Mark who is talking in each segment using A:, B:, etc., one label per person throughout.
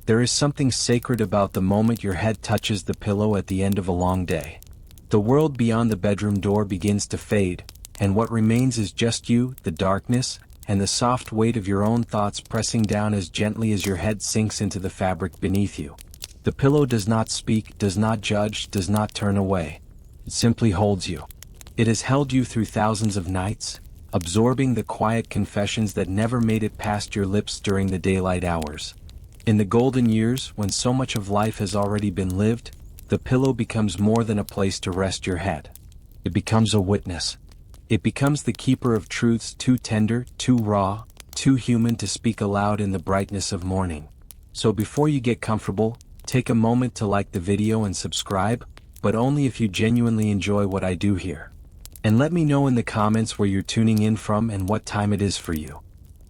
A: There is something sacred about the moment your head touches the pillow at the end of a long day. The world beyond the bedroom door begins to fade, and what remains is just you, the darkness, and the soft weight of your own thoughts pressing down as gently as your head sinks into the fabric beneath you. The pillow does not speak, does not judge, does not turn away. It simply holds you. It has held you through thousands of nights, absorbing the quiet confessions that never made it past your lips during the daylight hours. In the golden years, when so much of life has already been lived, the pillow becomes more than a place to rest your head. It becomes a witness. It becomes the keeper of truths too tender, too raw, too human to speak aloud in the brightness of morning. So before you get comfortable, take a moment to like the video and subscribe, but only if you genuinely enjoy what I do here. And let me know in the comments where you're tuning in from and what time it is for you.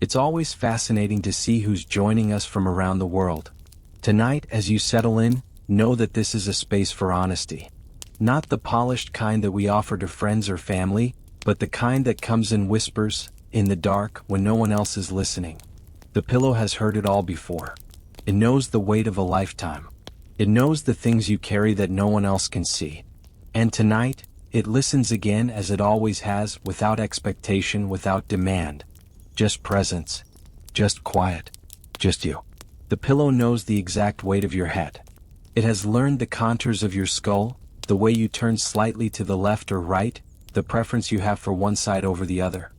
A: It's always fascinating to see who's joining us from around the world. Tonight, as you settle in, know that this is a space for honesty. Not the polished kind that we offer to friends or family, but the kind that comes in whispers, in the dark, when no one else is listening. The pillow has heard it all before. It knows the weight of a lifetime. It knows the things you carry that no one else can see. And tonight, it listens again as it always has, without expectation, without demand. Just presence. Just quiet. Just you. The pillow knows the exact weight of your head. It has learned the contours of your skull, the way you turn slightly to the left or right, the preference you have for one side over the other.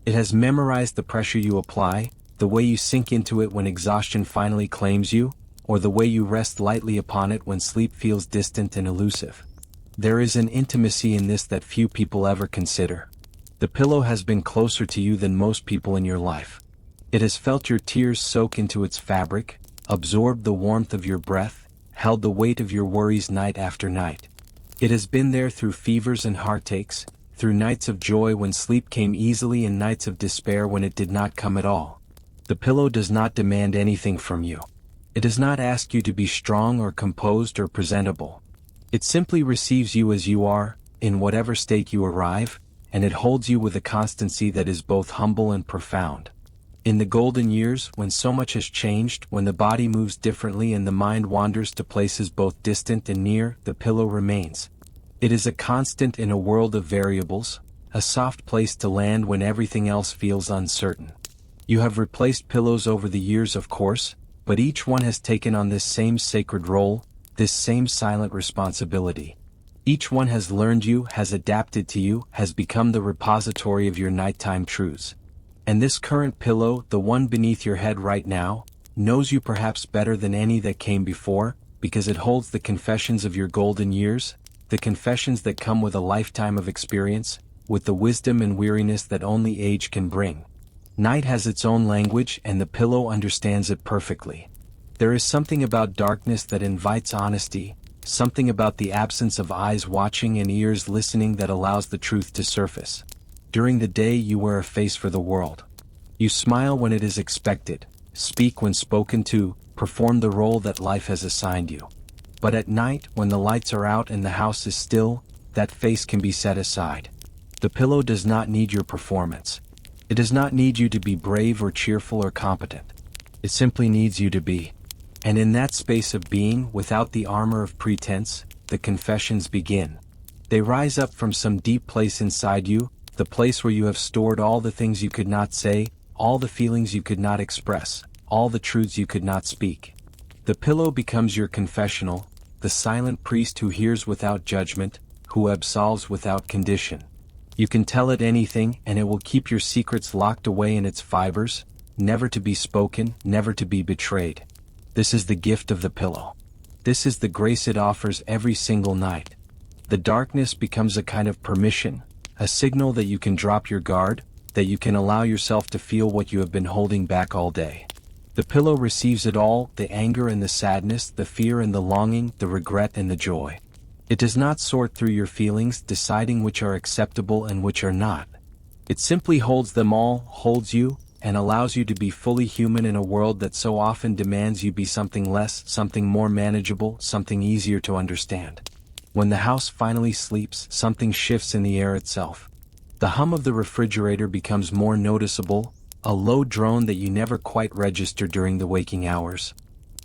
A: It has memorized the pressure you apply, the way you sink into it when exhaustion finally claims you, or the way you rest lightly upon it when sleep feels distant and elusive. There is an intimacy in this that few people ever consider. The pillow has been closer to you than most people in your life. It has felt your tears soak into its fabric, absorbed the warmth of your breath, held the weight of your worries night after night. It has been there through fevers and heartaches, through nights of joy when sleep came easily and nights of despair when it did not come at all. The pillow does not demand anything from you. It does not ask you to be strong or composed or presentable. It simply receives you as you are, in whatever state you arrive, and it holds you with a constancy that is both humble and profound. In the golden years, when so much has changed, when the body moves differently and the mind wanders to places both distant and near, the pillow remains. It is a constant in a world of variables, a soft place to land when everything else feels uncertain. You have replaced pillows over the years, of course, but each one has taken on this same sacred role, this same silent responsibility. Each one has learned you, has adapted to you, has become the repository of your nighttime truths. And this current pillow, the one beneath your head right now, knows you perhaps better than any that came before, because it holds the confessions of your golden years, the confessions that come with a lifetime of experience, with the wisdom and weariness that only age can bring. Night has its own language and the pillow understands it perfectly. There is something about darkness that invites honesty, something about the absence of eyes watching and ears listening that allows the truth to surface. During the day you wear a face for the world. You smile when it is expected, speak when spoken to, perform the role that life has assigned you. But at night, when the lights are out and the house is still, that face can be set aside. The pillow does not need your performance. It does not need you to be brave or cheerful or competent. It simply needs you to be. And in that space of being, without the armor of pretense, the confessions begin. They rise up from some deep place inside you, the place where you have stored all the things you could not say, all the feelings you could not express, all the truths you could not speak. The pillow becomes your confessional, the silent priest who hears without judgment, who absolves without condition. You can tell it anything and it will keep your secrets locked away in its fibers, never to be spoken, never to be betrayed. This is the gift of the pillow. This is the grace it offers every single night. The darkness becomes a kind of permission, a signal that you can drop your guard, that you can allow yourself to feel what you have been holding back all day. The pillow receives it all, the anger and the sadness, the fear and the longing, the regret and the joy. It does not sort through your feelings, deciding which are acceptable and which are not. It simply holds them all, holds you, and allows you to be fully human in a world that so often demands you be something less, something more manageable, something easier to understand. When the house finally sleeps, something shifts in the air itself. The hum of the refrigerator becomes more noticeable, a low drone that you never quite register during the waking hours.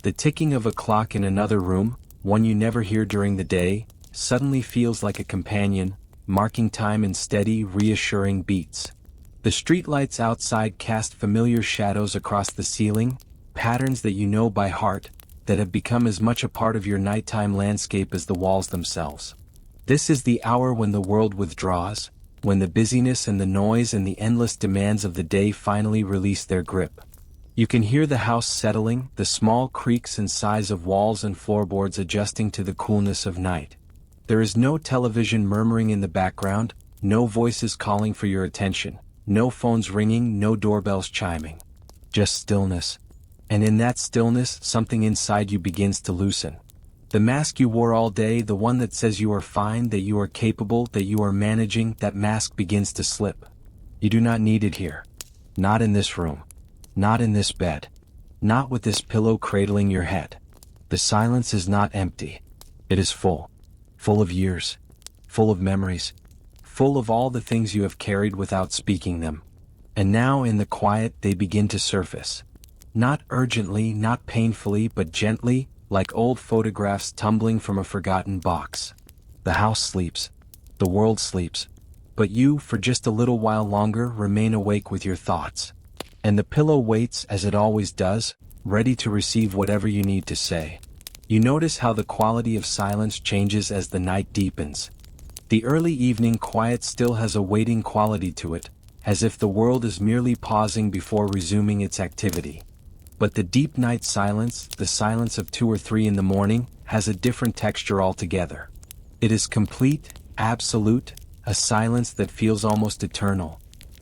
A: The ticking of a clock in another room, one you never hear during the day, suddenly feels like a companion, marking time in steady, reassuring beats. The streetlights outside cast familiar shadows across the ceiling, patterns that you know by heart, that have become as much a part of your nighttime landscape as the walls themselves. This is the hour when the world withdraws, when the busyness and the noise and the endless demands of the day finally release their grip. You can hear the house settling, the small creaks and sighs of walls and floorboards adjusting to the coolness of night. There is no television murmuring in the background, no voices calling for your attention, no phones ringing, no doorbells chiming. Just stillness. And in that stillness, something inside you begins to loosen. The mask you wore all day, the one that says you are fine, that you are capable, that you are managing, that mask begins to slip. You do not need it here. Not in this room. Not in this bed. Not with this pillow cradling your head. The silence is not empty. It is full. Full of years. Full of memories. Full of all the things you have carried without speaking them. And now in the quiet they begin to surface. Not urgently, not painfully, but gently, like old photographs tumbling from a forgotten box. The house sleeps. The world sleeps. But you, for just a little while longer, remain awake with your thoughts. And the pillow waits, as it always does, ready to receive whatever you need to say. You notice how the quality of silence changes as the night deepens. The early evening quiet still has a waiting quality to it, as if the world is merely pausing before resuming its activity. But the deep night silence, the silence of 2 or 3 in the morning, has a different texture altogether. It is complete, absolute, a silence that feels almost eternal.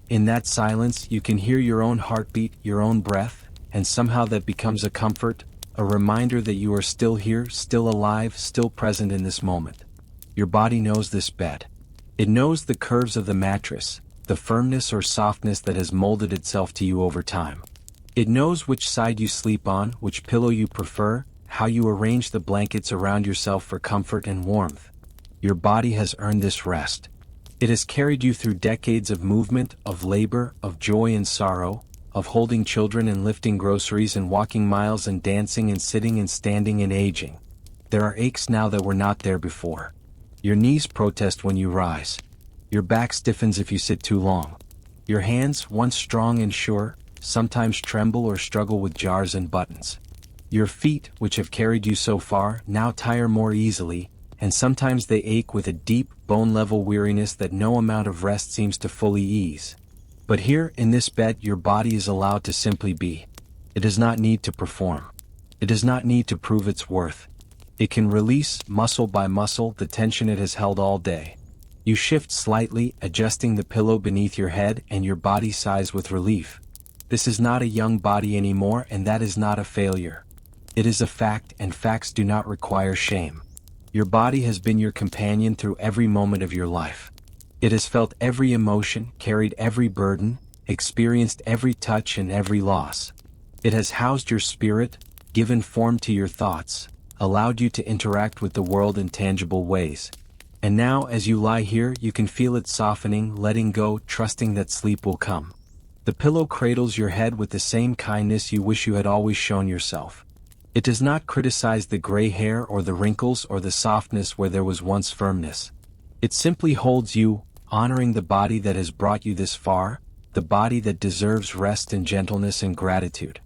A: In that silence you can hear your own heartbeat, your own breath, and somehow that becomes a comfort, a reminder that you are still here, still alive, still present in this moment. Your body knows this bed. It knows the curves of the mattress, the firmness or softness that has molded itself to you over time. It knows which side you sleep on, which pillow you prefer, how you arrange the blankets around yourself for comfort and warmth. Your body has earned this rest. It has carried you through decades of movement, of labor, of joy and sorrow, of holding children and lifting groceries and walking miles and dancing and sitting and standing and aging. There are aches now that were not there before. Your knees protest when you rise. Your back stiffens if you sit too long. Your hands, once strong and sure, sometimes tremble or struggle with jars and buttons. Your feet, which have carried you so far, now tire more easily, and sometimes they ache with a deep, bone-level weariness that no amount of rest seems to fully ease. But here, in this bed, your body is allowed to simply be. It does not need to perform. It does not need to prove its worth. It can release, muscle by muscle, the tension it has held all day. You shift slightly, adjusting the pillow beneath your head, and your body sighs with relief. This is not a young body anymore, and that is not a failure. It is a fact, and facts do not require shame. Your body has been your companion through every moment of your life. It has felt every emotion, carried every burden, experienced every touch and every loss. It has housed your spirit, given form to your thoughts, allowed you to interact with the world in tangible ways. And now, as you lie here, you can feel it softening, letting go, trusting that sleep will come. The pillow cradles your head with the same kindness you wish you had always shown yourself. It does not criticize the gray hair or the wrinkles or the softness where there was once firmness. It simply holds you, honoring the body that has brought you this far, the body that deserves rest and gentleness and gratitude.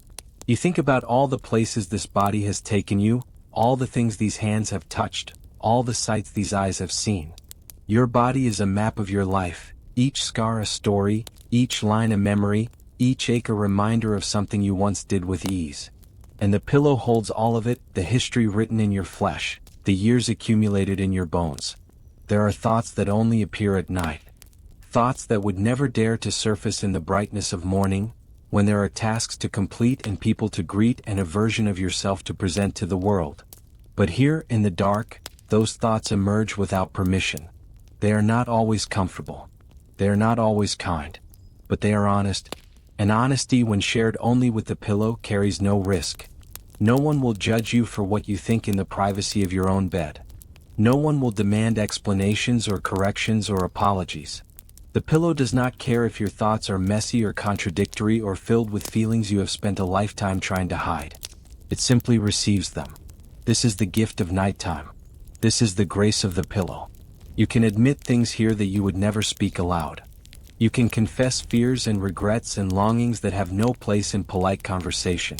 A: You think about all the places this body has taken you, all the things these hands have touched, all the sights these eyes have seen. Your body is a map of your life, each scar a story, each line a memory, each ache a reminder of something you once did with ease. And the pillow holds all of it, the history written in your flesh, the years accumulated in your bones. There are thoughts that only appear at night. Thoughts that would never dare to surface in the brightness of morning, when there are tasks to complete and people to greet and a version of yourself to present to the world. But here, in the dark, those thoughts emerge without permission. They are not always comfortable. They are not always kind. But they are honest. And honesty, when shared only with the pillow, carries no risk. No one will judge you for what you think in the privacy of your own bed. No one will demand explanations or corrections or apologies. The pillow does not care if your thoughts are messy or contradictory or filled with feelings you have spent a lifetime trying to hide. It simply receives them. This is the gift of nighttime. This is the grace of the pillow. You can admit things here that you would never speak aloud. You can confess fears and regrets and longings that have no place in polite conversation.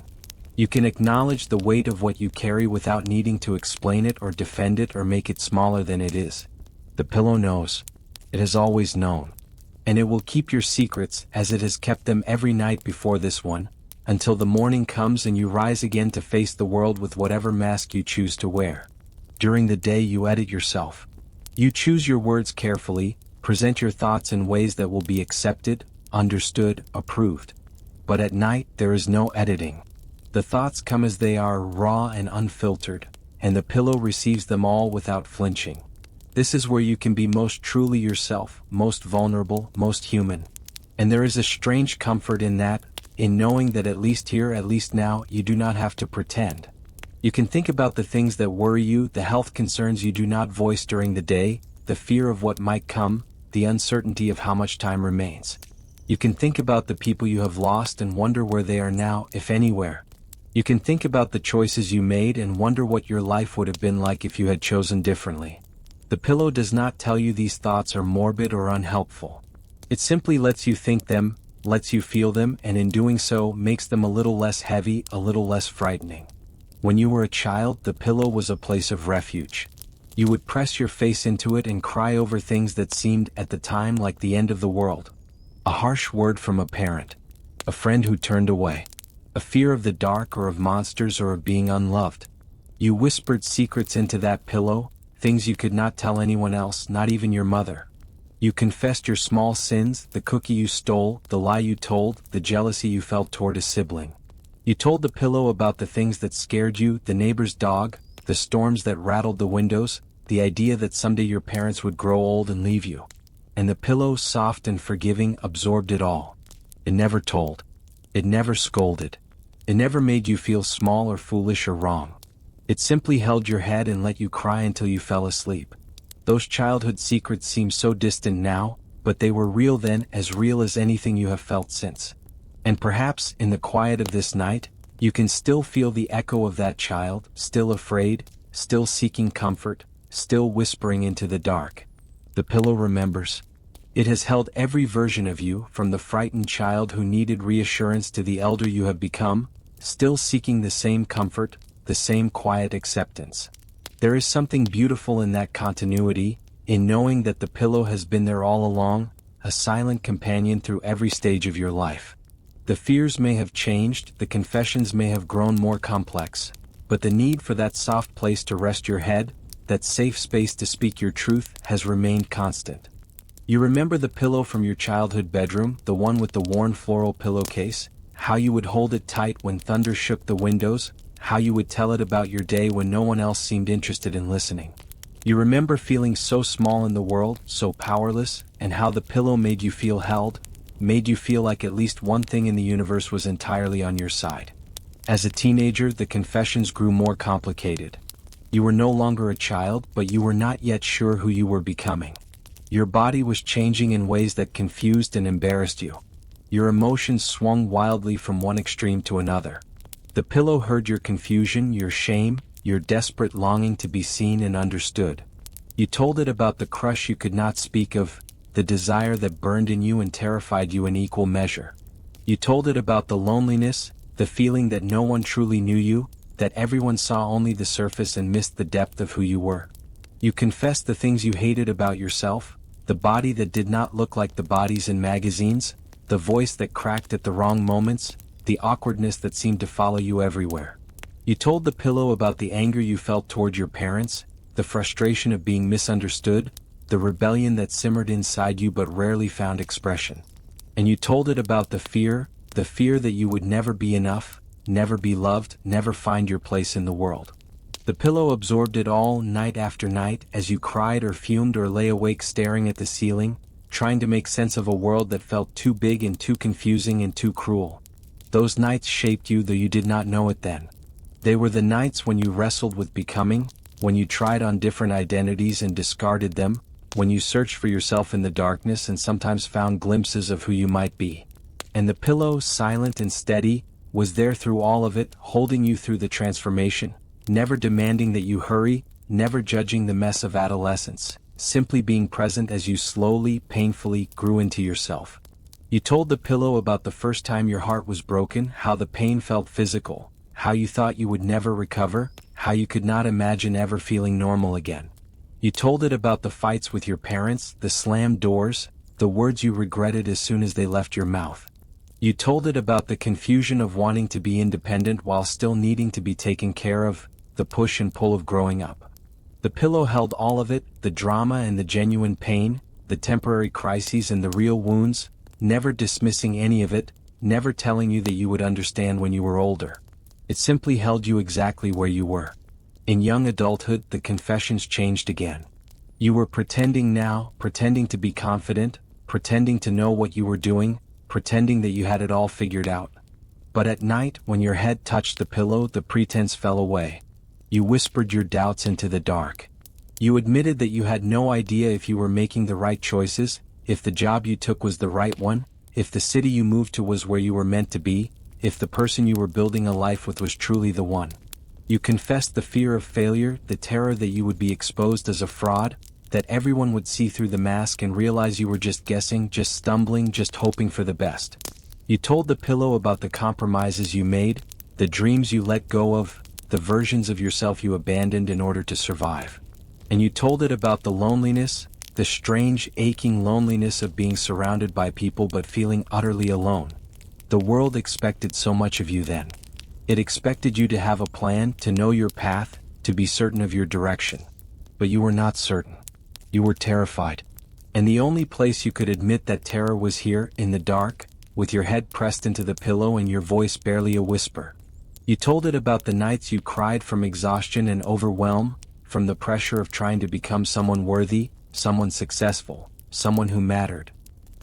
A: You can acknowledge the weight of what you carry without needing to explain it or defend it or make it smaller than it is. The pillow knows. It has always known. And it will keep your secrets as it has kept them every night before this one, until the morning comes and you rise again to face the world with whatever mask you choose to wear. During the day you edit yourself. You choose your words carefully, present your thoughts in ways that will be accepted, understood, approved. But at night there is no editing. The thoughts come as they are, raw and unfiltered, and the pillow receives them all without flinching. This is where you can be most truly yourself, most vulnerable, most human. And there is a strange comfort in that, in knowing that at least here, at least now, you do not have to pretend. You can think about the things that worry you, the health concerns you do not voice during the day, the fear of what might come, the uncertainty of how much time remains. You can think about the people you have lost and wonder where they are now, if anywhere. You can think about the choices you made and wonder what your life would have been like if you had chosen differently. The pillow does not tell you these thoughts are morbid or unhelpful. It simply lets you think them, lets you feel them, and in doing so makes them a little less heavy, a little less frightening. When you were a child, the pillow was a place of refuge. You would press your face into it and cry over things that seemed at the time like the end of the world. A harsh word from a parent. A friend who turned away. A fear of the dark or of monsters or of being unloved. You whispered secrets into that pillow, things you could not tell anyone else, not even your mother. You confessed your small sins, the cookie you stole, the lie you told, the jealousy you felt toward a sibling. You told the pillow about the things that scared you, the neighbor's dog, the storms that rattled the windows, the idea that someday your parents would grow old and leave you. And the pillow, soft and forgiving, absorbed it all. It never told. It never scolded. It never made you feel small or foolish or wrong. It simply held your head and let you cry until you fell asleep. Those childhood secrets seem so distant now, but they were real then, as real as anything you have felt since. And perhaps, in the quiet of this night, you can still feel the echo of that child, still afraid, still seeking comfort, still whispering into the dark. The pillow remembers. It has held every version of you, from the frightened child who needed reassurance to the elder you have become, still seeking the same comfort, the same quiet acceptance. There is something beautiful in that continuity, in knowing that the pillow has been there all along, a silent companion through every stage of your life. The fears may have changed, the confessions may have grown more complex, but the need for that soft place to rest your head, that safe space to speak your truth, has remained constant. You remember the pillow from your childhood bedroom, the one with the worn floral pillowcase, how you would hold it tight when thunder shook the windows, how you would tell it about your day when no one else seemed interested in listening. You remember feeling so small in the world, so powerless, and how the pillow made you feel held, made you feel like at least one thing in the universe was entirely on your side. As a teenager, the confessions grew more complicated. You were no longer a child, but you were not yet sure who you were becoming. Your body was changing in ways that confused and embarrassed you. Your emotions swung wildly from one extreme to another. The pillow heard your confusion, your shame, your desperate longing to be seen and understood. You told it about the crush you could not speak of, the desire that burned in you and terrified you in equal measure. You told it about the loneliness, the feeling that no one truly knew you, that everyone saw only the surface and missed the depth of who you were. You confessed the things you hated about yourself, the body that did not look like the bodies in magazines, the voice that cracked at the wrong moments, the awkwardness that seemed to follow you everywhere. You told the pillow about the anger you felt toward your parents, the frustration of being misunderstood, the rebellion that simmered inside you but rarely found expression. And you told it about the fear that you would never be enough, never be loved, never find your place in the world. The pillow absorbed it all night after night as you cried or fumed or lay awake staring at the ceiling, trying to make sense of a world that felt too big and too confusing and too cruel. Those nights shaped you though you did not know it then. They were the nights when you wrestled with becoming, when you tried on different identities and discarded them, when you searched for yourself in the darkness and sometimes found glimpses of who you might be. And the pillow, silent and steady, was there through all of it, holding you through the transformation, never demanding that you hurry, never judging the mess of adolescence, simply being present as you slowly, painfully grew into yourself. You told the pillow about the first time your heart was broken, how the pain felt physical, how you thought you would never recover, how you could not imagine ever feeling normal again. You told it about the fights with your parents, the slammed doors, the words you regretted as soon as they left your mouth. You told it about the confusion of wanting to be independent while still needing to be taken care of, the push and pull of growing up. The pillow held all of it, the drama and the genuine pain, the temporary crises and the real wounds, never dismissing any of it, never telling you that you would understand when you were older. It simply held you exactly where you were. In young adulthood, the confessions changed again. You were pretending now, pretending to be confident, pretending to know what you were doing, pretending that you had it all figured out. But at night, when your head touched the pillow, the pretense fell away. You whispered your doubts into the dark. You admitted that you had no idea if you were making the right choices, if the job you took was the right one, if the city you moved to was where you were meant to be, if the person you were building a life with was truly the one. You confessed the fear of failure, the terror that you would be exposed as a fraud, that everyone would see through the mask and realize you were just guessing, just stumbling, just hoping for the best. You told the pillow about the compromises you made, the dreams you let go of, the versions of yourself you abandoned in order to survive. And you told it about the loneliness, the strange, aching loneliness of being surrounded by people but feeling utterly alone. The world expected so much of you then. It expected you to have a plan, to know your path, to be certain of your direction. But you were not certain. You were terrified. And the only place you could admit that terror was here, in the dark, with your head pressed into the pillow and your voice barely a whisper. You told it about the nights you cried from exhaustion and overwhelm, from the pressure of trying to become someone worthy, someone successful, someone who mattered.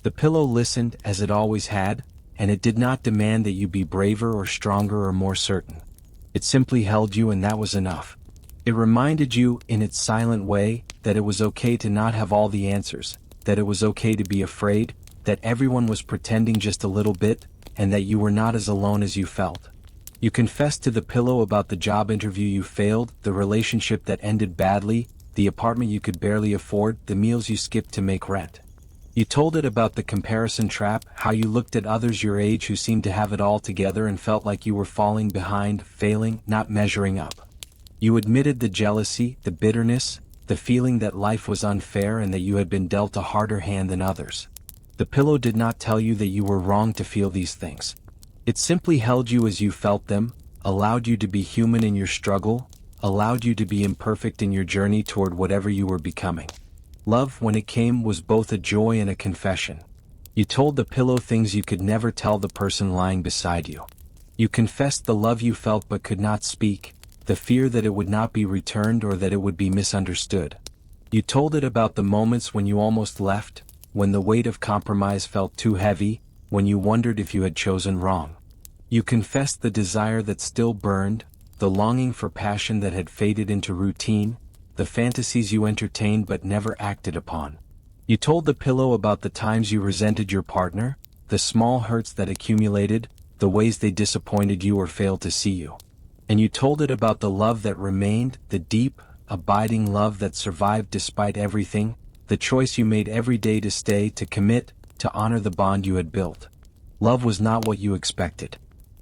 A: The pillow listened, as it always had, and it did not demand that you be braver or stronger or more certain. It simply held you, and that was enough. It reminded you, in its silent way, that it was okay to not have all the answers, that it was okay to be afraid, that everyone was pretending just a little bit, and that you were not as alone as you felt. You confessed to the pillow about the job interview you failed, the relationship that ended badly, the apartment you could barely afford, the meals you skipped to make rent. You told it about the comparison trap, how you looked at others your age who seemed to have it all together and felt like you were falling behind, failing, not measuring up. You admitted the jealousy, the bitterness, the feeling that life was unfair and that you had been dealt a harder hand than others. The pillow did not tell you that you were wrong to feel these things. It simply held you as you felt them, allowed you to be human in your struggle, allowed you to be imperfect in your journey toward whatever you were becoming. Love, when it came, was both a joy and a confession. You told the pillow things you could never tell the person lying beside you. You confessed the love you felt but could not speak, the fear that it would not be returned or that it would be misunderstood. You told it about the moments when you almost left, when the weight of compromise felt too heavy, when you wondered if you had chosen wrong. You confessed the desire that still burned, the longing for passion that had faded into routine, the fantasies you entertained but never acted upon. You told the pillow about the times you resented your partner, the small hurts that accumulated, the ways they disappointed you or failed to see you. And you told it about the love that remained, the deep, abiding love that survived despite everything, the choice you made every day to stay, to commit, to honor the bond you had built. Love was not what you expected.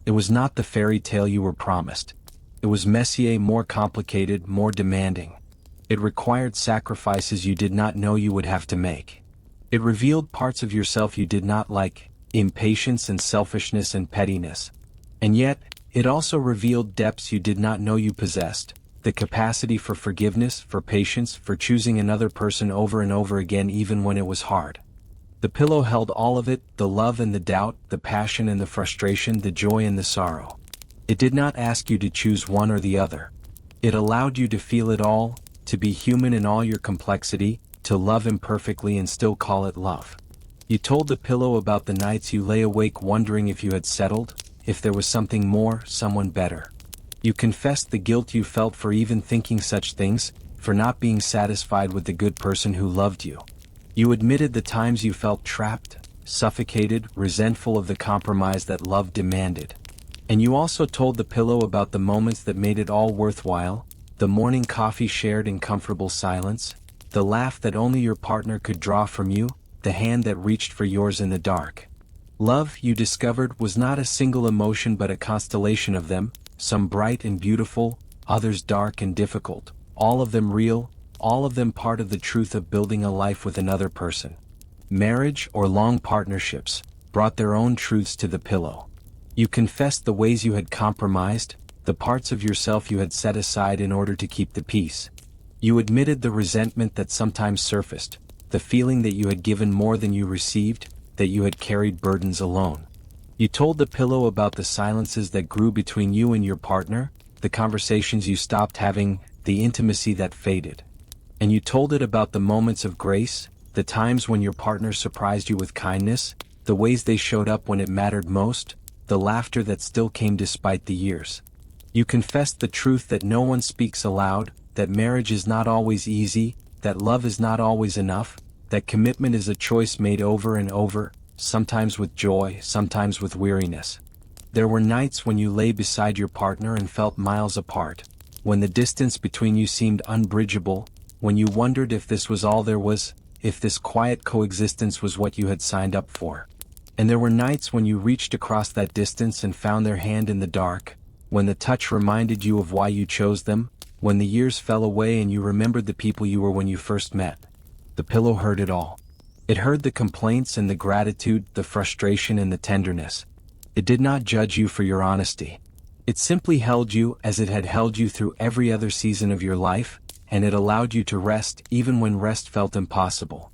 A: It was not the fairy tale you were promised. It was messier, more complicated, more demanding. It required sacrifices you did not know you would have to make. It revealed parts of yourself you did not like, impatience and selfishness and pettiness. And yet, it also revealed depths you did not know you possessed, the capacity for forgiveness, for patience, for choosing another person over and over again even when it was hard. The pillow held all of it, the love and the doubt, the passion and the frustration, the joy and the sorrow. It did not ask you to choose one or the other. It allowed you to feel it all, to be human in all your complexity, to love imperfectly and still call it love. You told the pillow about the nights you lay awake wondering if you had settled, if there was something more, someone better. You confessed the guilt you felt for even thinking such things, for not being satisfied with the good person who loved you. You admitted the times you felt trapped, suffocated, resentful of the compromise that love demanded. And you also told the pillow about the moments that made it all worthwhile, the morning coffee shared in comfortable silence, the laugh that only your partner could draw from you, the hand that reached for yours in the dark. Love, you discovered, was not a single emotion but a constellation of them, some bright and beautiful, others dark and difficult, all of them real, all of them part of the truth of building a life with another person. Marriage, or long partnerships, brought their own truths to the pillow. You confessed the ways you had compromised, the parts of yourself you had set aside in order to keep the peace. You admitted the resentment that sometimes surfaced, the feeling that you had given more than you received, that you had carried burdens alone. You told the pillow about the silences that grew between you and your partner, the conversations you stopped having, the intimacy that faded. And you told it about the moments of grace, the times when your partner surprised you with kindness, the ways they showed up when it mattered most, the laughter that still came despite the years. You confessed the truth that no one speaks aloud, that marriage is not always easy, that love is not always enough, that commitment is a choice made over and over, sometimes with joy, sometimes with weariness. There were nights when you lay beside your partner and felt miles apart, when the distance between you seemed unbridgeable, when you wondered if this was all there was, if this quiet coexistence was what you had signed up for. And there were nights when you reached across that distance and found their hand in the dark, when the touch reminded you of why you chose them, when the years fell away and you remembered the people you were when you first met. The pillow heard it all. It heard the complaints and the gratitude, the frustration and the tenderness. It did not judge you for your honesty. It simply held you as it had held you through every other season of your life, and it allowed you to rest even when rest felt impossible.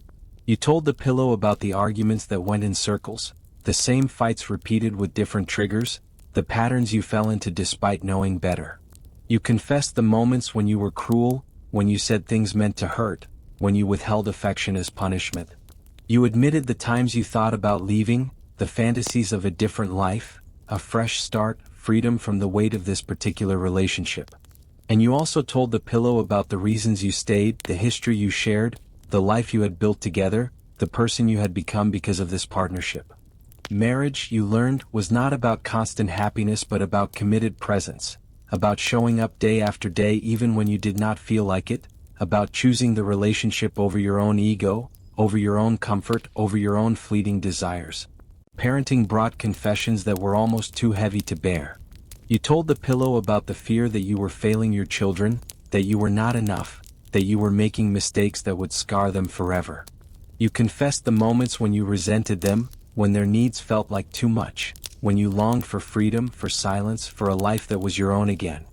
A: You told the pillow about the arguments that went in circles, the same fights repeated with different triggers, the patterns you fell into despite knowing better. You confessed the moments when you were cruel, when you said things meant to hurt, when you withheld affection as punishment. You admitted the times you thought about leaving, the fantasies of a different life, a fresh start, freedom from the weight of this particular relationship. And you also told the pillow about the reasons you stayed, the history you shared, the life you had built together, the person you had become because of this partnership. Marriage, you learned, was not about constant happiness but about committed presence, about showing up day after day even when you did not feel like it, about choosing the relationship over your own ego, over your own comfort, over your own fleeting desires. Parenting brought confessions that were almost too heavy to bear. You told the pillow about the fear that you were failing your children, that you were not enough, that you were making mistakes that would scar them forever. You confessed the moments when you resented them, when their needs felt like too much, when you longed for freedom, for silence, for a life that was your own again.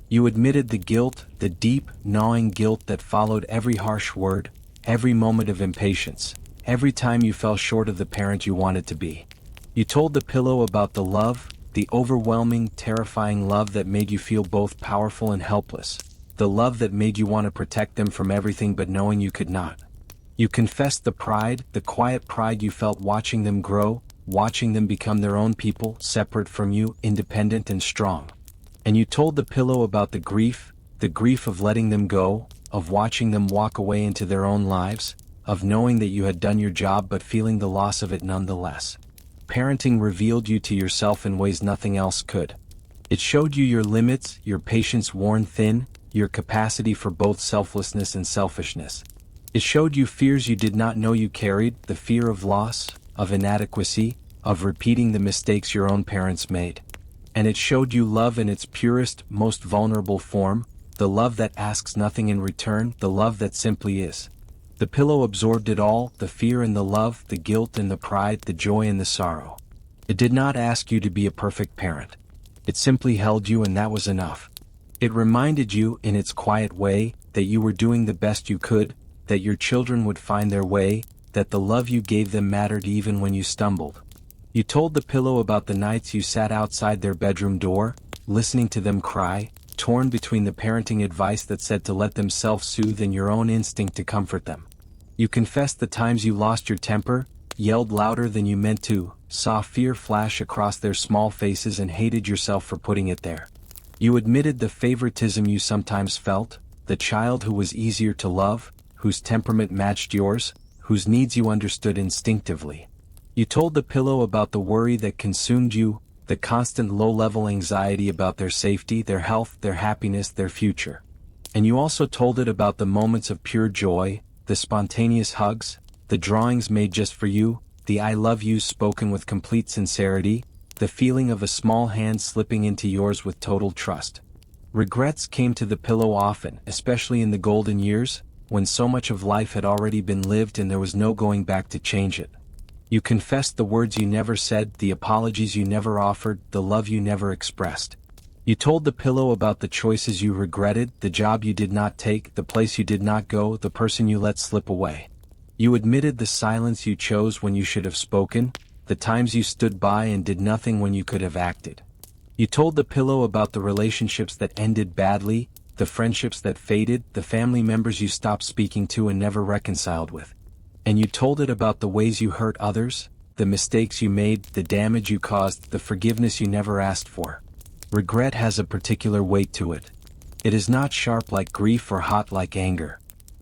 A: You admitted the guilt, the deep, gnawing guilt that followed every harsh word, every moment of impatience, every time you fell short of the parent you wanted to be. You told the pillow about the love, the overwhelming, terrifying love that made you feel both powerful and helpless, the love that made you want to protect them from everything but knowing you could not. You confessed the pride, the quiet pride you felt watching them grow, watching them become their own people, separate from you, independent and strong. And you told the pillow about the grief of letting them go, of watching them walk away into their own lives, of knowing that you had done your job but feeling the loss of it nonetheless. Parenting revealed you to yourself in ways nothing else could. It showed you your limits, your patience worn thin, your capacity for both selflessness and selfishness. It showed you fears you did not know you carried, the fear of loss, of inadequacy, of repeating the mistakes your own parents made. And it showed you love in its purest, most vulnerable form, the love that asks nothing in return, the love that simply is. The pillow absorbed it all, the fear and the love, the guilt and the pride, the joy and the sorrow. It did not ask you to be a perfect parent. It simply held you and that was enough. It reminded you, in its quiet way, that you were doing the best you could, that your children would find their way, that the love you gave them mattered even when you stumbled. You told the pillow about the nights you sat outside their bedroom door, listening to them cry, torn between the parenting advice that said to let them self-soothe and your own instinct to comfort them. You confessed the times you lost your temper, yelled louder than you meant to, saw fear flash across their small faces and hated yourself for putting it there. You admitted the favoritism you sometimes felt, the child who was easier to love, whose temperament matched yours, whose needs you understood instinctively. You told the pillow about the worry that consumed you, the constant low-level anxiety about their safety, their health, their happiness, their future. And you also told it about the moments of pure joy, the spontaneous hugs, the drawings made just for you, the I love yous spoken with complete sincerity, the feeling of a small hand slipping into yours with total trust. Regrets came to the pillow often, especially in the golden years, when so much of life had already been lived and there was no going back to change it. You confessed the words you never said, the apologies you never offered, the love you never expressed. You told the pillow about the choices you regretted, the job you did not take, the place you did not go, the person you let slip away. You admitted the silence you chose when you should have spoken, the times you stood by and did nothing when you could have acted. You told the pillow about the relationships that ended badly, the friendships that faded, the family members you stopped speaking to and never reconciled with. And you told it about the ways you hurt others, the mistakes you made, the damage you caused, the forgiveness you never asked for. Regret has a particular weight to it. It is not sharp like grief or hot like anger.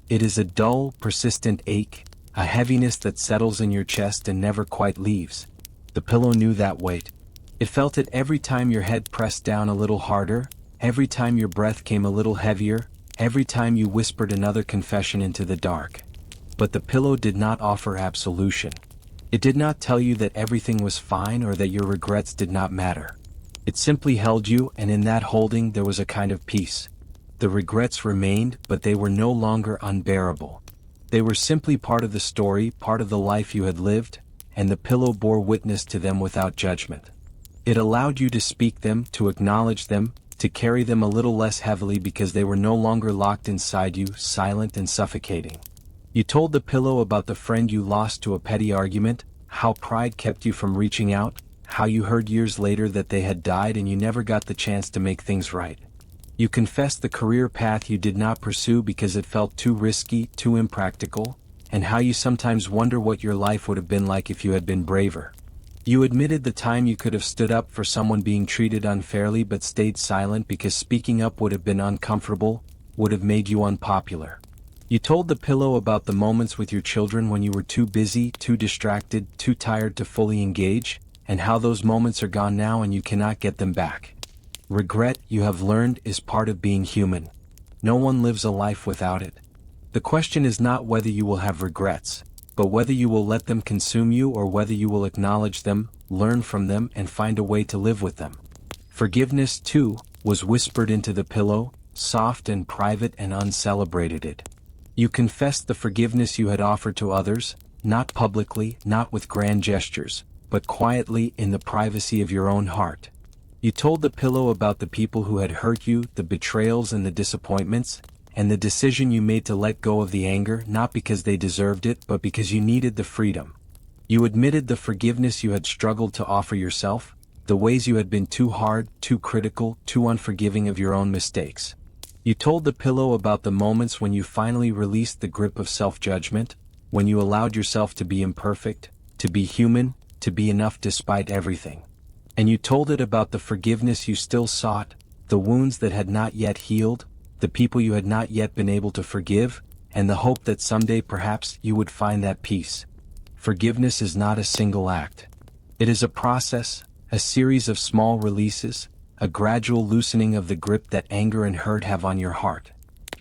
A: It is a dull, persistent ache, a heaviness that settles in your chest and never quite leaves. The pillow knew that weight. It felt it every time your head pressed down a little harder, every time your breath came a little heavier, every time you whispered another confession into the dark. But the pillow did not offer absolution. It did not tell you that everything was fine or that your regrets did not matter. It simply held you, and in that holding there was a kind of peace. The regrets remained, but they were no longer unbearable. They were simply part of the story, part of the life you had lived, and the pillow bore witness to them without judgment. It allowed you to speak them, to acknowledge them, to carry them a little less heavily because they were no longer locked inside you, silent and suffocating. You told the pillow about the friend you lost to a petty argument, how pride kept you from reaching out, how you heard years later that they had died and you never got the chance to make things right. You confessed the career path you did not pursue because it felt too risky, too impractical, and how you sometimes wonder what your life would have been like if you had been braver. You admitted the time you could have stood up for someone being treated unfairly but stayed silent because speaking up would have been uncomfortable, would have made you unpopular. You told the pillow about the moments with your children when you were too busy, too distracted, too tired to fully engage, and how those moments are gone now and you cannot get them back. Regret, you have learned, is part of being human. No one lives a life without it. The question is not whether you will have regrets, but whether you will let them consume you or whether you will acknowledge them, learn from them and find a way to live with them. Forgiveness, too, was whispered into the pillow, soft and private and uncelebrated. You confessed the forgiveness you had offered to others, not publicly, not with grand gestures, but quietly in the privacy of your own heart. You told the pillow about the people who had hurt you, the betrayals and the disappointments, and the decision you made to let go of the anger not because they deserved it but because you needed the freedom. You admitted the forgiveness you had struggled to offer yourself, the ways you had been too hard, too critical, too unforgiving of your own mistakes. You told the pillow about the moments when you finally released the grip of self-judgment, when you allowed yourself to be imperfect, to be human, to be enough despite everything. And you told it about the forgiveness you still sought, the wounds that had not yet healed, the people you had not yet been able to forgive, and the hope that someday perhaps you would find that peace. Forgiveness is not a single act. It is a process, a series of small releases, a gradual loosening of the grip that anger and hurt have on your heart.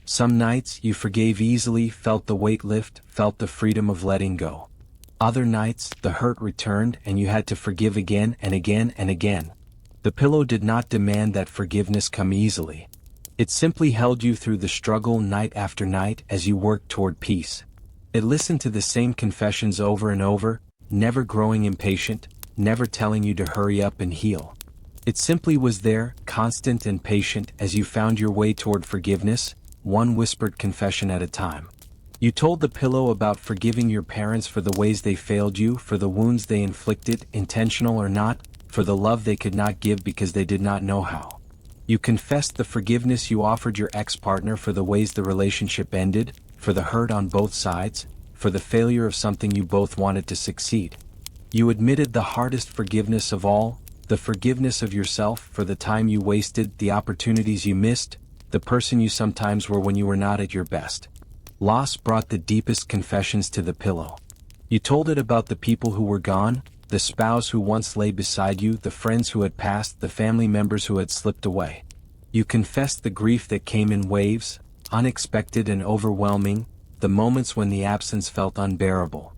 A: Some nights you forgave easily, felt the weight lift, felt the freedom of letting go. Other nights the hurt returned and you had to forgive again and again and again. The pillow did not demand that forgiveness come easily. It simply held you through the struggle night after night as you worked toward peace. It listened to the same confessions over and over, never growing impatient, never telling you to hurry up and heal. It simply was there, constant and patient as you found your way toward forgiveness, one whispered confession at a time. You told the pillow about forgiving your parents for the ways they failed you, for the wounds they inflicted, intentional or not, for the love they could not give because they did not know how. You confessed the forgiveness you offered your ex-partner for the ways the relationship ended, for the hurt on both sides, for the failure of something you both wanted to succeed. You admitted the hardest forgiveness of all, the forgiveness of yourself for the time you wasted, the opportunities you missed, the person you sometimes were when you were not at your best. Loss brought the deepest confessions to the pillow. You told it about the people who were gone, the spouse who once lay beside you, the friends who had passed, the family members who had slipped away. You confessed the grief that came in waves, unexpected and overwhelming, the moments when the absence felt unbearable.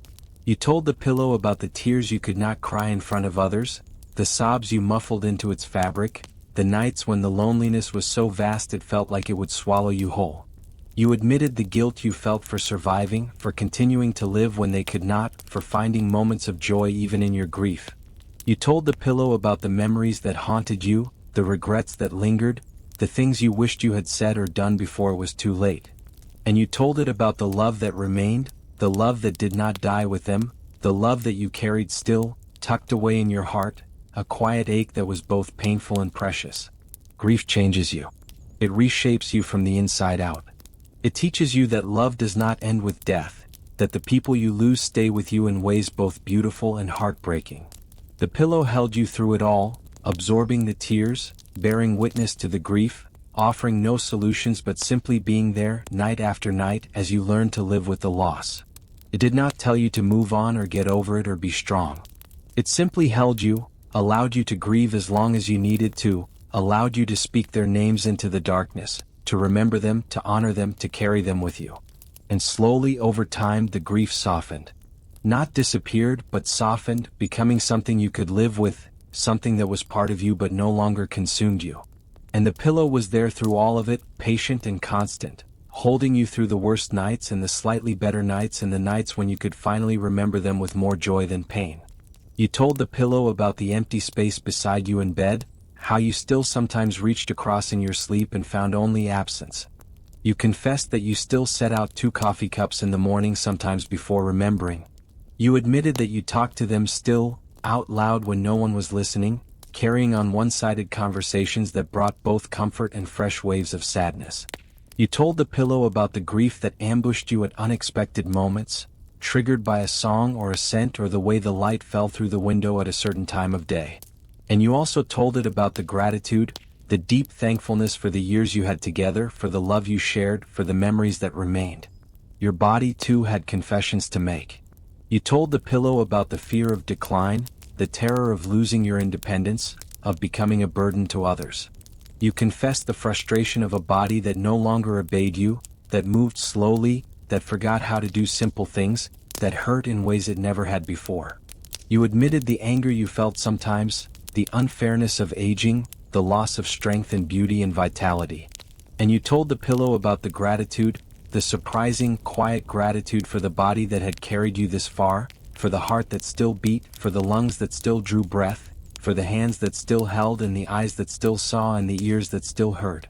A: You told the pillow about the tears you could not cry in front of others, the sobs you muffled into its fabric, the nights when the loneliness was so vast it felt like it would swallow you whole. You admitted the guilt you felt for surviving, for continuing to live when they could not, for finding moments of joy even in your grief. You told the pillow about the memories that haunted you, the regrets that lingered, the things you wished you had said or done before it was too late. And you told it about the love that remained, the love that did not die with them, the love that you carried still, tucked away in your heart, a quiet ache that was both painful and precious. Grief changes you. It reshapes you from the inside out. It teaches you that love does not end with death, that the people you lose stay with you in ways both beautiful and heartbreaking. The pillow held you through it all, absorbing the tears, bearing witness to the grief, offering no solutions but simply being there night after night as you learned to live with the loss. It did not tell you to move on or get over it or be strong. It simply held you, allowed you to grieve as long as you needed to, allowed you to speak their names into the darkness, to remember them, to honor them, to carry them with you. And slowly over time the grief softened. Not disappeared but softened, becoming something you could live with, something that was part of you but no longer consumed you. And the pillow was there through all of it, patient and constant, holding you through the worst nights and the slightly better nights and the nights when you could finally remember them with more joy than pain. You told the pillow about the empty space beside you in bed, how you still sometimes reached across in your sleep and found only absence. You confessed that you still set out 2 coffee cups in the morning sometimes before remembering. You admitted that you talked to them still, out loud when no one was listening, carrying on one-sided conversations that brought both comfort and fresh waves of sadness. You told the pillow about the grief that ambushed you at unexpected moments, triggered by a song or a scent or the way the light fell through the window at a certain time of day. And you also told it about the gratitude, the deep thankfulness for the years you had together, for the love you shared, for the memories that remained. Your body too had confessions to make. You told the pillow about the fear of decline, the terror of losing your independence, of becoming a burden to others. You confessed the frustration of a body that no longer obeyed you, that moved slowly, that forgot how to do simple things, that hurt in ways it never had before. You admitted the anger you felt sometimes, the unfairness of aging, the loss of strength and beauty and vitality. And you told the pillow about the gratitude, the surprising, quiet gratitude for the body that had carried you this far, for the heart that still beat, for the lungs that still drew breath, for the hands that still held and the eyes that still saw and the ears that still heard.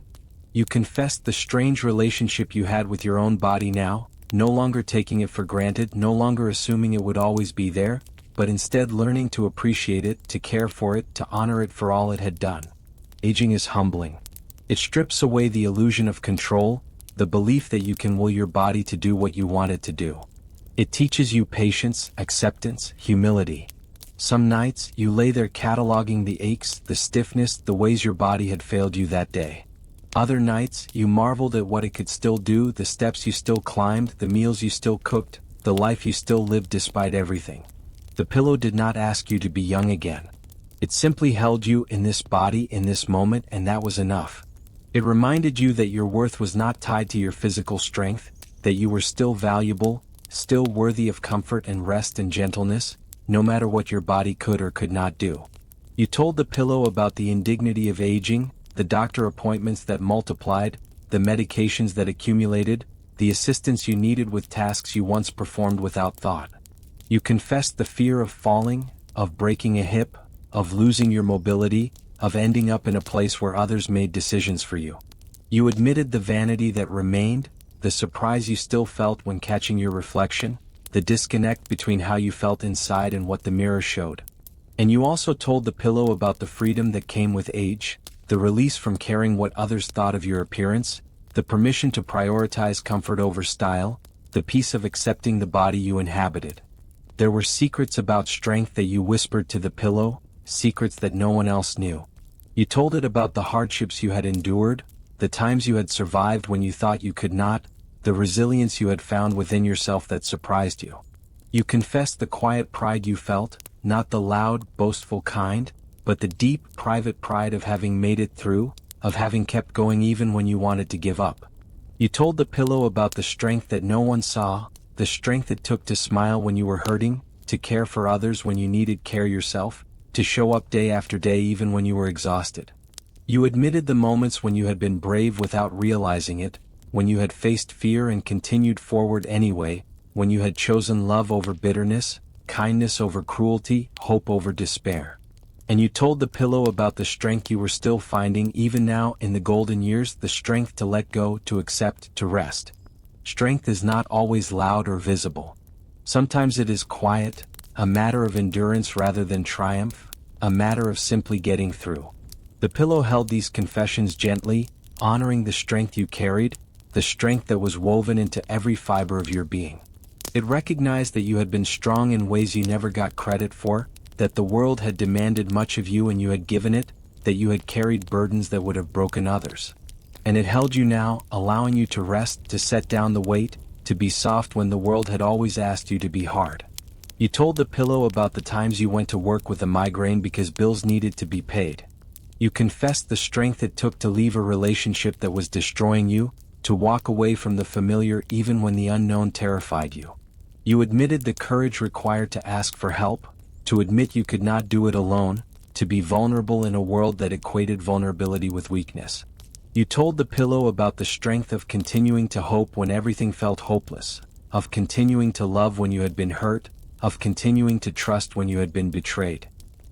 A: You confessed the strange relationship you had with your own body now, no longer taking it for granted, no longer assuming it would always be there, but instead learning to appreciate it, to care for it, to honor it for all it had done. Aging is humbling. It strips away the illusion of control, the belief that you can will your body to do what you want it to do. It teaches you patience, acceptance, humility. Some nights, you lay there cataloging the aches, the stiffness, the ways your body had failed you that day. Other nights, you marveled at what it could still do, the steps you still climbed, the meals you still cooked, the life you still lived despite everything. The pillow did not ask you to be young again. It simply held you in this body in this moment, and that was enough. It reminded you that your worth was not tied to your physical strength, that you were still valuable, still worthy of comfort and rest and gentleness, no matter what your body could or could not do. You told the pillow about the indignity of aging, the doctor appointments that multiplied, the medications that accumulated, the assistance you needed with tasks you once performed without thought. You confessed the fear of falling, of breaking a hip, of losing your mobility, of ending up in a place where others made decisions for you. You admitted the vanity that remained, the surprise you still felt when catching your reflection, the disconnect between how you felt inside and what the mirror showed. And you also told the pillow about the freedom that came with age, the release from caring what others thought of your appearance, the permission to prioritize comfort over style, the peace of accepting the body you inhabited. There were secrets about strength that you whispered to the pillow, secrets that no one else knew. You told it about the hardships you had endured, the times you had survived when you thought you could not, the resilience you had found within yourself that surprised you. You confessed the quiet pride you felt, not the loud, boastful kind, but the deep, private pride of having made it through, of having kept going even when you wanted to give up. You told the pillow about the strength that no one saw, the strength it took to smile when you were hurting, to care for others when you needed care yourself, to show up day after day even when you were exhausted. You admitted the moments when you had been brave without realizing it, when you had faced fear and continued forward anyway, when you had chosen love over bitterness, kindness over cruelty, hope over despair. And you told the pillow about the strength you were still finding even now in the golden years, the strength to let go, to accept, to rest. Strength is not always loud or visible. Sometimes it is quiet, a matter of endurance rather than triumph, a matter of simply getting through. The pillow held these confessions gently, honoring the strength you carried, the strength that was woven into every fiber of your being. It recognized that you had been strong in ways you never got credit for, that the world had demanded much of you and you had given it, that you had carried burdens that would have broken others. And it held you now, allowing you to rest, to set down the weight, to be soft when the world had always asked you to be hard. You told the pillow about the times you went to work with a migraine because bills needed to be paid. You confessed the strength it took to leave a relationship that was destroying you, to walk away from the familiar even when the unknown terrified you. You admitted the courage required to ask for help, to admit you could not do it alone, to be vulnerable in a world that equated vulnerability with weakness. You told the pillow about the strength of continuing to hope when everything felt hopeless, of continuing to love when you had been hurt, of continuing to trust when you had been betrayed.